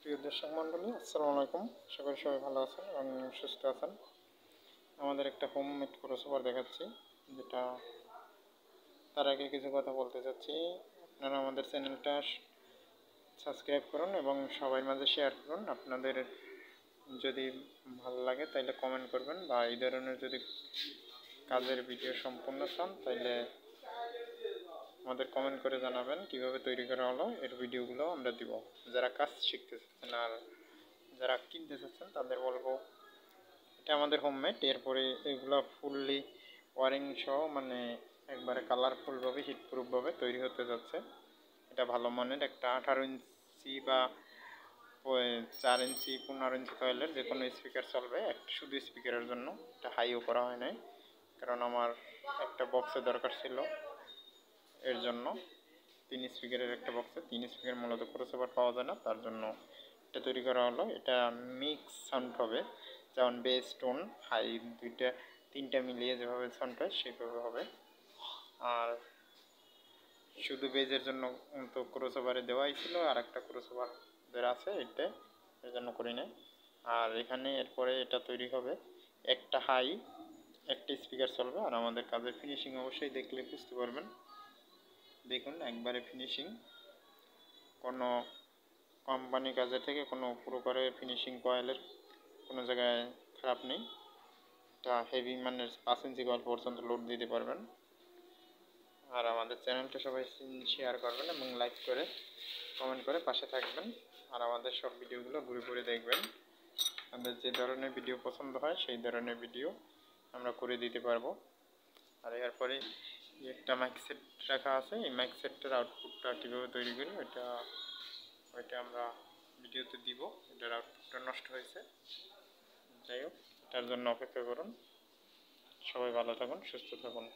প্রিয় দর্শক মণ্ডলী, আসসালামু আলাইকুম। আশা করি সবাই ভালো আছেন এবং সুস্থ আছেন। আমাদের একটা হোমমেড ক্রসওভার দেখাচ্ছি, যেটা তার আগে কিছু কথা বলতে চাচ্ছি। আপনারা আমাদের চ্যানেলটা সাবস্ক্রাইব করুন এবং সবার মাঝে শেয়ার করুন। আপনাদের যদি ভালো লাগে তাহলে কমেন্ট করবেন, বা এই ধরনের যদি কাজের ভিডিও সম্পূর্ণ চান তাহলে আমাদের কমেন্ট করে জানাবেন কিভাবে তৈরি করা হলো। এর ভিডিওগুলো আমরা দিব। যারা কাজ শিখতে চাচ্ছেন আর যারা কিনতে চাচ্ছেন তাদের বলবো এটা আমাদের হোমমেড। এরপরে এগুলো ফুললি ওয়ারিং সহ মানে একবারে কালারফুলভাবে হিটপ্রুফভাবে তৈরি হতে যাচ্ছে। এটা ভালো মানের একটা 18 ইঞ্চি বা 4 ইঞ্চি 15 ইঞ্চি কয়েলের যে কোনো স্পিকার চলবে। একটা শুধু স্পিকারের জন্য, এটা হাইও করা হয় নাই, কারণ আমার একটা বক্সে দরকার ছিল। এর জন্য 3 স্পিকারের একটা বক্সে 3 স্পিকার মূলত ক্রসওভার পাওয়া যায় না, তার জন্য এটা তৈরি করা হলো। এটা মিক্স সাউন্ড হবে, যেমন বেস টোন হাই তিনটা মিলিয়ে যেভাবে সাউন্ড হয় সেভাবে হবে। আর শুধু বেজের জন্য তো ক্রসওভারে দেওয়াই ছিল, আর একটা ক্রসওভার আছে, এটা এর জন্য করি নাই। আর এখানে এরপরে এটা তৈরি হবে, একটা হাই একটা স্পিকার চলবে। আর আমাদের কাজের ফিনিশিং অবশ্যই দেখলে বুঝতে পারবেন। দেখুন একবারে ফিনিশিং, কোনো কোম্পানি কাজের থেকে কোনো প্রকারে ফিনিশিং কয়েলের কোনো জায়গায় খারাপ নেই। এটা হেভি মানের 5 ইঞ্চি কয়েল পর্যন্ত লোড দিতে পারবেন। আর আমাদের চ্যানেলটা সবাই শেয়ার করবেন এবং লাইক করে কমেন্ট করে পাশে থাকবেন। আর আমাদের সব ভিডিওগুলো ঘুরে ঘুরে দেখবেন। আমাদের যে ধরনের ভিডিও পছন্দ হয় সেই ধরনের ভিডিও আমরা করে দিতে পারবো। আর এরপরে একটা মাইক সেট রাখা আছে, এই মাইক সেটটার আউটপুটটা কীভাবে তৈরি করি ওইটা আমরা ভিডিওতে দিব। এটার আউটপুটটা নষ্ট হয়েছে, যাই হোক এটার জন্য অপেক্ষা করুন। সবাই ভালো থাকুন, সুস্থ থাকুন।